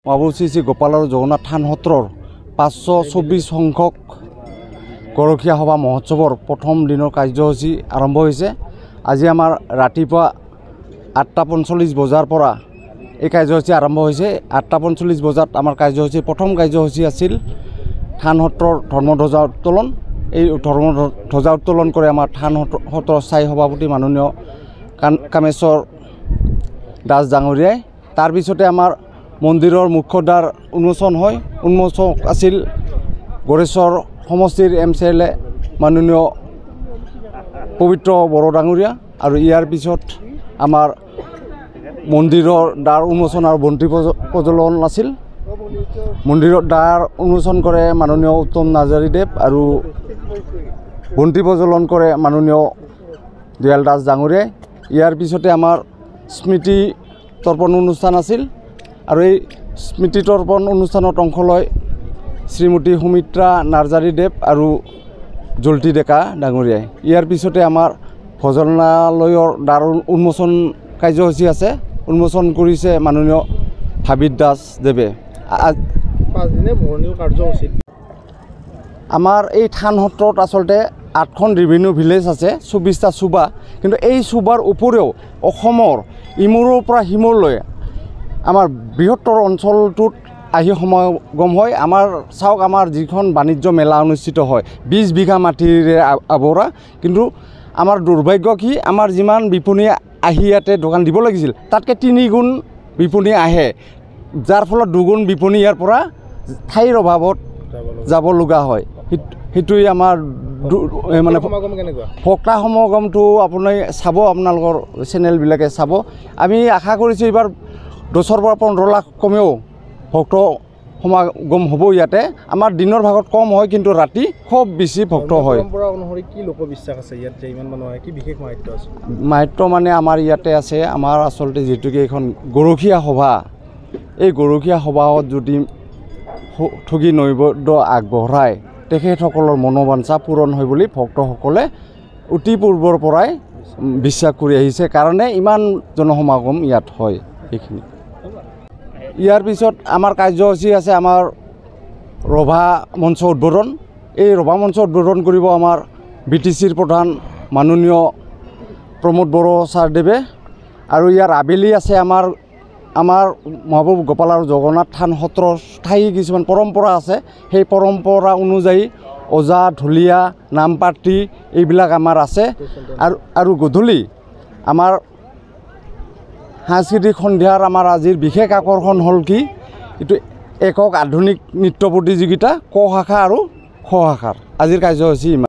মহাপুৰুষ শ্ৰী শ্ৰী গোপাল আৰু জগন্নাথ থান সত্ৰৰ 524 সংখ্যক গৰখীয়া সভা মহোৎসৱৰ প্ৰথম দিনৰ কাৰ্যসূচী আৰম্ভ হৈছে। আজি আমাৰ ৰাতিপুৱা 8:45 বজাৰ পৰা এই কাৰ্যসূচী আৰম্ভ হৈছে। 8:45 বজাত আমাৰ কাৰ্যসূচী প্ৰথম কাৰ্যসূচী আছিল থান সত্ৰৰ ধৰ্মধ্বজা উত্তোলন। এই ধৰ্মধ্বজা উত্তোলন কৰে আমাৰ থান সত্ৰৰ স্থায়ী সভাপতি মাননীয় কামেশ্বৰ দাস ডাঙৰীয়াই। তাৰপিছতে আমাৰ মন্দিৰৰ মুখ্য দ্বাৰ উন্মোচন হয়। উন্মোচক আছিল গড়েশ্বৰ সমষ্টিৰ MCLA মাননীয় পবিত্ৰ বড়ো ডাঙৰীয়া। আৰু ইয়াৰ পিছত আমাৰ মন্দিৰৰ দ্বাৰ উন্মোচন আৰু বন্তি প্ৰজ্বলন আছিল। মন্দিৰৰ দ্বাৰ উন্মোচন কৰে মাননীয় উত্তম নাৰ্জাৰীদেৱ আৰু বন্তি প্ৰজ্বলন কৰে মাননীয় দয়াল দাস ডাঙৰীয়াই। ইয়াৰ পিছতে আমাৰ স্মৃতি তৰ্পণ অনুষ্ঠান আছিল আৰু এই স্মৃতি তৰ্পণ অনুষ্ঠানত অংশ লয় শ্ৰীমতী সুমিত্ৰা নাৰ্জাৰীদেৱ আৰু জল্টি ডেকা ডাঙৰীয়াই। ইয়াৰ পিছতে আমাৰ ভজনালয়ৰ দ্বাৰ উন্মোচন কাৰ্যসূচী আছে। উন্মোচন কৰিছে মাননীয় ভাবিত দাস দেৱে। আমাৰ এই থান সত্ৰত আচলতে 8খন ৰেভিনিউ ভিলেজ আছে, 24টা চুবা। কিন্তু এই চুবাৰ উপৰিও অসমৰ ইমূৰৰ পৰা সিমূৰলৈ আমাৰ বৃহত্তৰ অঞ্চলটোত আহি সমাগম হয়। আমাৰ চাওক, আমাৰ যিখন বাণিজ্য মেলা অনুষ্ঠিত হয় 20 বিঘা মাটিৰে আৱৰা। কিন্তু আমাৰ দুৰ্ভাগ্য কি, আমাৰ যিমান বিপণী আহি ইয়াতে দোকান দিব লাগিছিল তাতকৈ 3 গুণ বিপণী আহে, যাৰ ফলত 2 গুণ বিপণী ইয়াৰ পৰা ঠাইৰ অভাৱত যাব লগা হয়। সেইটোৱে আমাৰ মানে ভক্তা সমাগমটো আপুনি চাব, আপোনালোকৰ চেনেলবিলাকে চাব। আমি আশা কৰিছোঁ এইবাৰ 10ৰ পৰা 15 লাখ কমেও ভক্ত সমাগম হ'ব ইয়াতে। আমাৰ দিনৰ ভাগত কম হয়, কিন্তু ৰাতি খুব বেছি ভক্ত হয়। কি লোকবিশ্বাস আছে ইয়াত যে ইমান মানুহ আহে, কি বিশেষ মাহাত্য আছে? মাহাত্য মানে আমাৰ ইয়াতে আছে, আমাৰ আচলতে যিহেতুকে এইখন গৰখীয়া সভা, এই গৰখীয়া সভাত যদি ঠগী নৈবদ্য আগবঢ়ায় তেখেতসকলৰ মনোবাঞ্ছা পূৰণ হয় বুলি ভক্তসকলে অতি পূৰ্বৰ পৰাই বিশ্বাস কৰি আহিছে, কাৰণে ইমান জনসমাগম ইয়াত হয়। সেইখিনি ইয়াৰ পিছত আমাৰ কাৰ্যসূচী আছে আমাৰ ৰভা মঞ্চ উদ্বোধন। এই ৰভা মঞ্চ উদ্বোধন কৰিব আমাৰ BTCৰ প্ৰধান মাননীয় প্ৰমোদ বড়ো ছাৰদেৱে। আৰু ইয়াৰ আবেলি আছে আমাৰ মহাপুৰুষ গোপাল আৰু জগন্নাথ থান সত্ৰৰ স্থায়ী কিছুমান পৰম্পৰা আছে। সেই পৰম্পৰা অনুযায়ী ওজা ঢুলীয়া নামপাৰ্টি এইবিলাক আমাৰ আছে। আৰু গধূলি আমাৰ সাংস্কৃতিক সন্ধিয়াৰ আমাৰ আজিৰ বিশেষ আকৰ্ষণ হ'ল কি, এইটো একক আধুনিক নৃত্য প্ৰতিযোগিতা ক শাখা আৰু খ শাখাৰ। আজিৰ কাৰ্যসূচী ইমান।